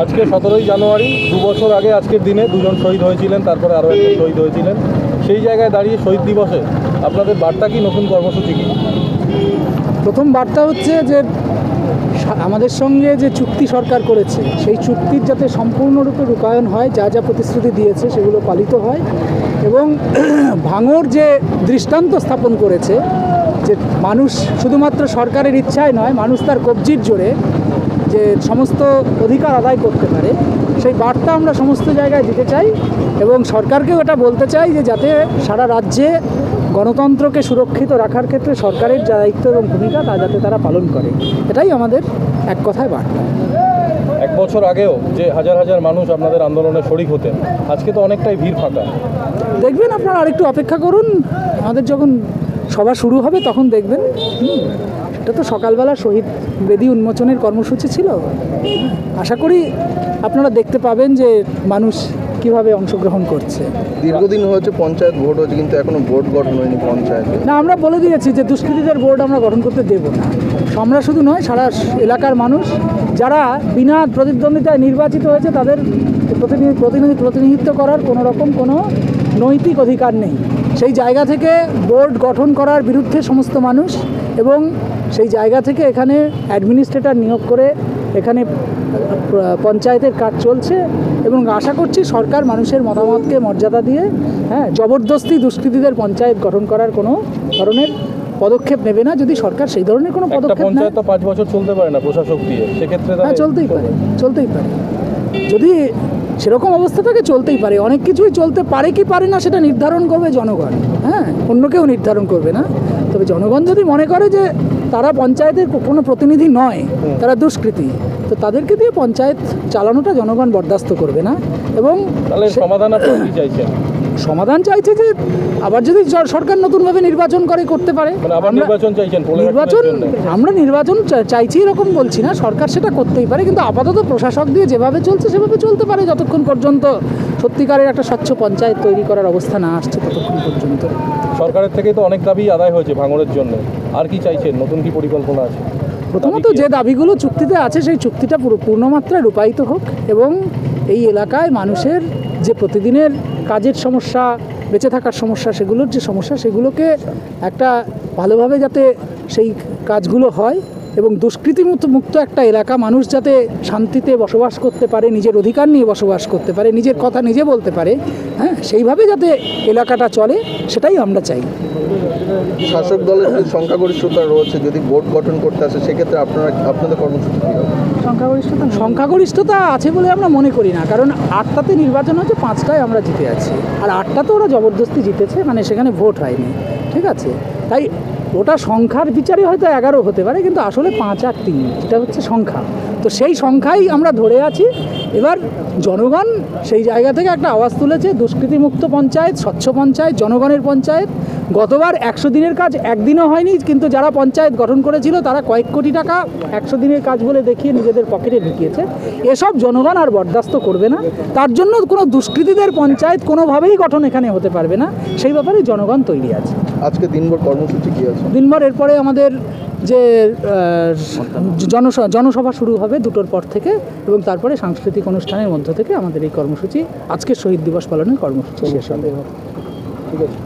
আজকে 17ই জানুয়ারি 2 বছর আগে আজকের দিনে দুজন শহীদ হয়েছিলেন, তারপরে আরও একজন শহীদ হয়েছিলেন। সেই জায়গায় দাঁড়িয়ে শহীদ দিবসে আপনাদের বার্তা কি, নতুন কর্মসূচি কি? প্রথম বার্তা হচ্ছে যে আমাদের সঙ্গে যে চুক্তি সরকার করেছে সেই চুক্তির যাতে সম্পূর্ণরূপে রূপায়ণ হয়, যা যা প্রতিশ্রুতি দিয়েছে সেগুলো পালিত হয়, এবং ভাঙড় যে দৃষ্টান্ত স্থাপন করেছে যে মানুষ শুধুমাত্র সরকারের ইচ্ছায় নয়, মানুষ তার কবজির জোরে যে সমস্ত অধিকার আদায় করতে পারে, সেই বার্তা আমরা সমস্ত জায়গায় দিতে চাই। এবং সরকারকেও এটা বলতে চাই যে যাতে সারা রাজ্যে গণতন্ত্রকে সুরক্ষিত রাখার ক্ষেত্রে সরকারের যা দায়িত্ব এবং ভূমিকা তা যাতে তারা পালন করে, এটাই আমাদের এক কথায় বার্তা। 1 বছর আগেও যে হাজার হাজার মানুষ আপনাদের আন্দোলনে শরিক হতেন, আজকে তো অনেকটাই ভিড় ফাঁকা। দেখবেন, আপনারা আরেকটু অপেক্ষা করুন, আমাদের যখন সভা শুরু হবে তখন দেখবেন। এটা তো সকালবেলা শহীদ বেদি উন্মোচনের কর্মসূচি ছিল। আশা করি আপনারা দেখতে পাবেন যে মানুষ কিভাবে অংশগ্রহণ করছে। দীর্ঘদিন হয়েছে পঞ্চায়েত ভোট হয়েছে, কিন্তু এখনো বোর্ড গঠন হয়নি পঞ্চায়েতে। না, আমরা বলে দিয়েছি যে দুষ্কৃতীদের বোর্ড আমরা গঠন করতে দেব না। আমরা শুধু নয়, সারা এলাকার মানুষ যারা বিনা প্রতিদ্বন্দ্বিতায় নির্বাচিত হয়েছে তাদের প্রতিনিধিত্ব করার কোনো রকম কোনো নৈতিক অধিকার নেই। সেই জায়গা থেকে বোর্ড গঠন করার বিরুদ্ধে সমস্ত মানুষ, এবং সেই জায়গা থেকে এখানে অ্যাডমিনিস্ট্রেটর নিয়োগ করে এখানে পঞ্চায়েতের কাজ চলছে, এবং আশা করছি সরকার মানুষের মতামতকে মর্যাদা দিয়ে জবরদস্তি দুষ্কৃতীদের পঞ্চায়েত গঠন করার কোনো ধরনের পদক্ষেপ নেবে না। যদি সরকার সেই ধরনের কোনো পদক্ষেপ নেয়, পঞ্চায়েত তো 5 বছর চলতে পারে না প্রশাসক দিয়ে, সেক্ষেত্রে চলতেই পারে। যদি সেরকম অবস্থা থাকে চলতেই পারে। অনেক কিছুই চলতে পারে কি পারে না সেটা নির্ধারণ করবে জনগণ, অন্য কেউ নির্ধারণ করবে না। তবে জনগণ যদি মনে করে যে তারা পঞ্চায়েতের কোনো প্রতিনিধি নয়, তারা দুষ্কৃতী, তো তাদেরকে দিয়ে পঞ্চায়েত চালানোটা জনগণ বরদাস্ত করবে না। এবং সমাধান আপনারা কি চাইছেন? সমাধান চাইছে যে আবার যদি সরকার নতুনভাবে নির্বাচন করতে পারে। আমরা নির্বাচন চাইছি এরকম বলছি না, সরকার সেটা করতেই পারে, কিন্তু আপাতত প্রশাসক দিয়ে যেভাবে চলছে সেভাবে চলতে পারে যতক্ষণ পর্যন্ত সত্যিকারের একটা স্বচ্ছ পঞ্চায়েত তৈরি করার অবস্থা না আসছে ততক্ষণ পর্যন্ত। সরকারের থেকে তো অনেক দাবি আদায় হয়েছে ভাঙড়ের জন্য, আর কি চাইছেন? নতুন কি পরিকল্পনা আছে? প্রথমত যে দাবিগুলো চুক্তিতে আছে সেই চুক্তিটা পূর্ণমাত্রায় রূপায়িত হোক, এবং এই এলাকায় মানুষের যে প্রতিদিনের কাজের সমস্যা, বেঁচে থাকার সমস্যা, সেগুলোর যে সমস্যা সেগুলোকে একটা ভালোভাবে যাতে সেই কাজগুলো হয়, এবং দুষ্কৃতিমুক্ত একটা এলাকা, মানুষ যাতে শান্তিতে বসবাস করতে পারে, নিজের অধিকার নিয়ে বসবাস করতে পারে, নিজের কথা নিজে বলতে পারে, সেইভাবে যাতে এলাকাটা চলে, সেটাই আমরা চাই। শাসক দলের যে সংখ্যাগরিষ্ঠতা রয়েছে, যদি বোর্ড গঠন করতে আসে সেক্ষেত্রে আপনাদের কর্মসূচি কী হবে? সংখ্যাগরিষ্ঠতা আছে বলে আমরা মনে করি না, কারণ 8টাতে নির্বাচন হচ্ছে, 5টায় আমরা জিতে আছি, আর 8টাতে ওরা জবরদস্তি জিতেছে, মানে সেখানে ভোট হয়নি, ঠিক আছে? তাই ওটা সংখ্যার বিচারে হয়তো 11 হতে পারে, কিন্তু আসলে 5 আর 3 এটা হচ্ছে সংখ্যা। তো সেই সংখ্যাই আমরা ধরে আছি। এবার জনগণ সেই জায়গা থেকে একটা আওয়াজ তুলেছে, দুষ্কৃতিমুক্ত পঞ্চায়েত, স্বচ্ছ পঞ্চায়েত, জনগণের পঞ্চায়েত। গতবার 100 দিনের কাজ একদিনও হয়নি, কিন্তু যারা পঞ্চায়েত গঠন করেছিল তারা কয়েক কোটি টাকা 100 দিনের কাজ বলে দেখিয়ে নিজেদের পকেটে ঢুকিয়েছে। এসব জনগণ আর বরদাস্ত করবে না। তার জন্য কোনো দুষ্কৃতীদের পঞ্চায়েত কোনোভাবেই গঠন এখানে হতে পারবে না, সেই ব্যাপারে জনগণ তৈরি আছে। আজকে দিনভর কর্মসূচি কী আছে? দিনভর এরপরে আমাদের যে জনসভা শুরু হবে 2টোর পর থেকে, এবং তারপরে সাংস্কৃতিক অনুষ্ঠানের মধ্য থেকে আমাদের এই কর্মসূচি, আজকে শহীদ দিবস পালনের কর্মসূচি শেষ হবে। ঠিক আছে,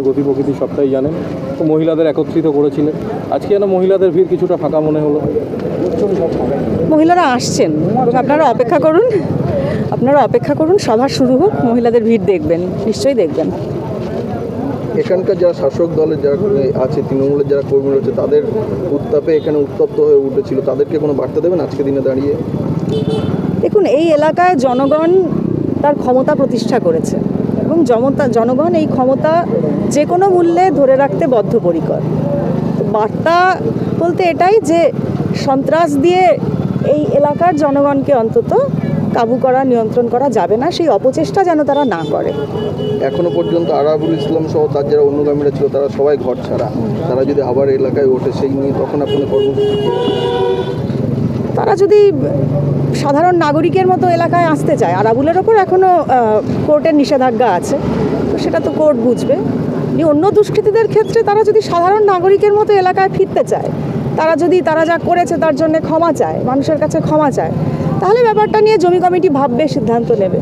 গতি প্রকৃতি সবটাই জানেন, তো মহিলাদের একত্রিত করেছিলেন, আজকে যেন মহিলাদের ভিড় কিছুটা ফাঁকা মনে হলো। মহিলারা আসছেন, এবং আপনারা অপেক্ষা করুন, সভা শুরু হোক, মহিলাদের ভিড় দেখবেন, নিশ্চয়ই দেখবেন। এখানকার যারা শাসক দলের যারা আছে, তৃণমূলের যারা কর্মী রয়েছে, তাদের উত্তাপে এখানে উত্তপ্ত হয়ে উঠেছিল, তাদেরকে কোনো বার্তা দেবেন আজকে দিনে দাঁড়িয়ে? দেখুন, এই এলাকায় জনগণ তার ক্ষমতা প্রতিষ্ঠা করেছে, এবং জনগণ এই ক্ষমতা যে কোনো মূল্যে ধরে রাখতে বদ্ধপরিকর। বার্তা বলতে এটাই যে সন্ত্রাস দিয়ে এই এলাকার জনগণকে অন্তত কাবু করা, নিয়ন্ত্রণ করা যাবে না, সেই অপচেষ্টা যেন তারা না করে। এখনো পর্যন্ত আরাবুল ইসলাম সহ তার যারা অনুগামীরা ছিল তারা সবাই ঘর ছাড়া, তারা যদি আবার এলাকায় ওঠে সেই নিয়ে তখন আপনাদের কর্মসূচি? তারা যদি সাধারণ নাগরিকের মতো এলাকায় আসতে চায়, আর আবুলের ওপর এখনও কোর্টের নিষেধাজ্ঞা আছে, তো সেটা তো কোর্ট বুঝবে। অন্য দুষ্কৃতীদের ক্ষেত্রে তারা যদি সাধারণ নাগরিকের মতো এলাকায় ফিরতে চায়, তারা যা করেছে তার জন্য ক্ষমা চায়, মানুষের কাছে ক্ষমা চায়, তাহলে ব্যাপারটা নিয়ে জমি কমিটি ভাববে, সিদ্ধান্ত নেবে।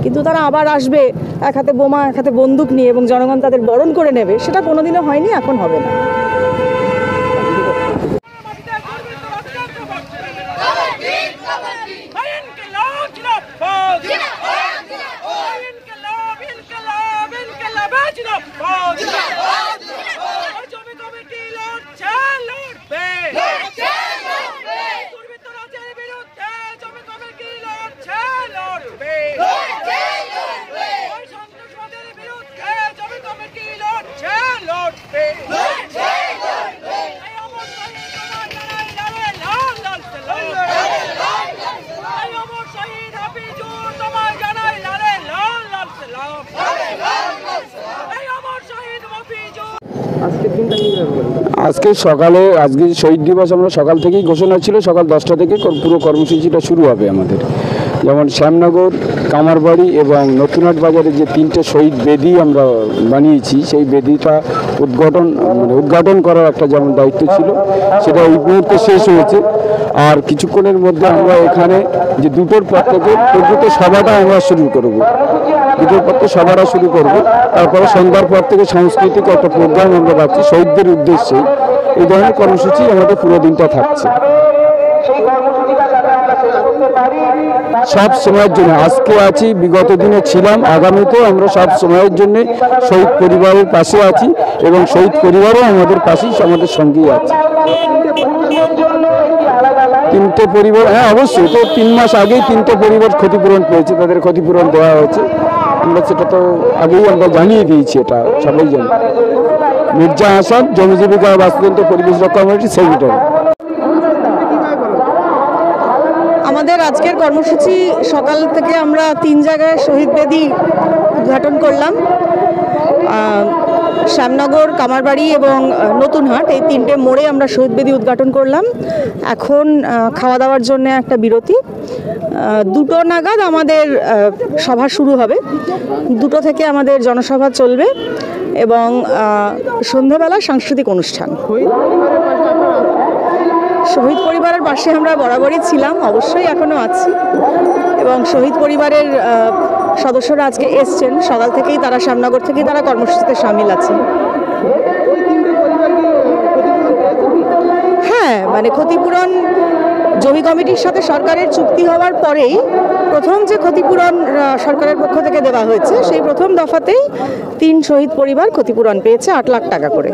কিন্তু তারা আবার আসবে এক হাতে বোমা এক হাতে বন্দুক নিয়ে এবং জনগণ তাদের বরণ করে নেবে, সেটা কোনোদিনও হয়নি, এখন হবে না। আজকে শহীদ দিবস আমরা সকাল থেকেই ঘোষণা ছিল, সকাল 10টা থেকে পুরো কর্মসূচিটা শুরু হবে আমাদের। যেমন শ্যামনগর, কামারবাড়ি এবং নতুনহাট বাজারে যে 3টে শহীদ বেদি আমরা বানিয়েছি, সেই বেদিটা উদ্ঘাটন করার একটা যেমন দায়িত্ব ছিল, সেটা এই মুহূর্তে শেষ হয়েছে। আর কিছুক্ষণের মধ্যে আমরা এখানে যে 2টোর পর থেকে প্রকৃত সভাটা আমরা শুরু করব, 2টোর পর থেকে সভাটা শুরু করব। তারপরে সন্ধ্যার পর থেকে সাংস্কৃতিক একটা প্রোগ্রাম আমরা রাখছি শহীদদের উদ্দেশ্যে। এই ধরনের কর্মসূচি আমাদের পুরো দিনটা থাকছে। সব সময়ের জন্য আজকে আছি, বিগত দিনে ছিলাম, আগামীতেও আমরা সব সময়ের জন্য শহীদ পরিবারের পাশে আছি এবং শহীদ পরিবারও আমাদের পাশেই, আমাদের সঙ্গেই আছে। 3টে পরিবার, হ্যাঁ অবশ্যই, তো 3 মাস আগেই 3টে পরিবার ক্ষতিপূরণ পেয়েছে, তাদের ক্ষতিপূরণ দেওয়া হয়েছে। আমরা সেটা তো আগেই আমরা জানিয়ে দিয়েছি, এটা সবাই জানি। মির্জা হাসান, জমি জীবিকা বাস্তুতন্ত্র পরিবেশ রক্ষা কমিটির সেক্রেটারি। আমাদের আজকের কর্মসূচি সকাল থেকে আমরা 3 জায়গায় শহীদ বেদি উদ্ঘাটন করলাম। শ্যামনগর, কামারবাড়ি এবং নতুনহাট, এই 3টে মোড়ে আমরা শহীদ বেদি উদ্ঘাটন করলাম। এখন খাওয়া দাওয়ার জন্য একটা বিরতি। 2টো নাগাদ আমাদের সভা শুরু হবে, 2টো থেকে আমাদের জনসভা চলবে এবং সন্ধ্যাবেলা সাংস্কৃতিক অনুষ্ঠান। শহীদ পরিবারের পাশে আমরা বরাবরই ছিলাম, অবশ্যই এখনও আছি, এবং শহীদ পরিবারের সদস্যরা আজকে এসছেন সকাল থেকেই, তারা শ্যামনগর থেকেই তারা কর্মসূচিতে সামিল আছেন। হ্যাঁ, মানে ক্ষতিপূরণ জমি কমিটির সাথে সরকারের চুক্তি হওয়ার পরেই প্রথম যে ক্ষতিপূরণ সরকারের পক্ষ থেকে দেওয়া হয়েছে, সেই প্রথম দফাতেই 3 শহীদ পরিবার ক্ষতিপূরণ পেয়েছে 8 লাখ টাকা করে।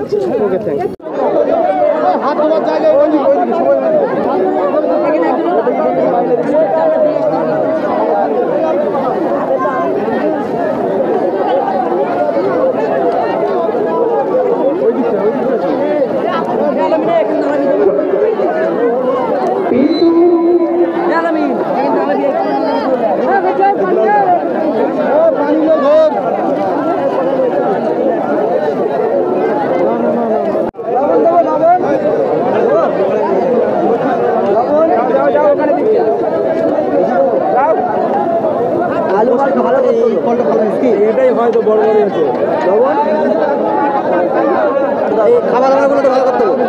এটাই হয়তো বড় বড় হচ্ছে খাবার ভালো করতে হবে।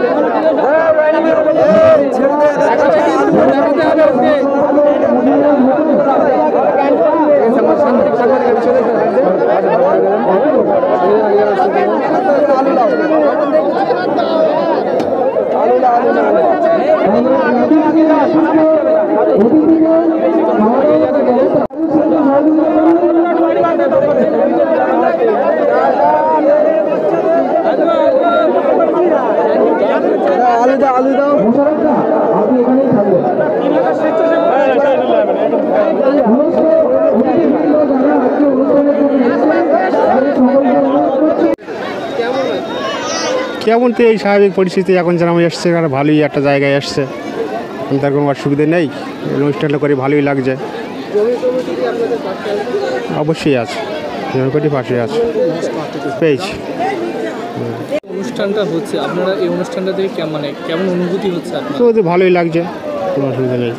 আলু দাও, আপনি এখানেই থাকবেন। কেমন তো এই স্বাভাবিক পরিস্থিতি এখন যেরকম এসছে, আর ভালোই একটা জায়গায় এসছে, তার কোনো অসুবিধা নেই। অনুষ্ঠানটা করে ভালোই লাগছে। অবশ্যই আছে, জমি কমিটি পাশে আছে, পেয়েছি। অনুষ্ঠানটা হচ্ছে, আপনারা এই অনুষ্ঠানটা থেকে কেমন অনুভূতি হচ্ছে আপনার? তো ভালোই লাগছে, কোনো অসুবিধা নেই।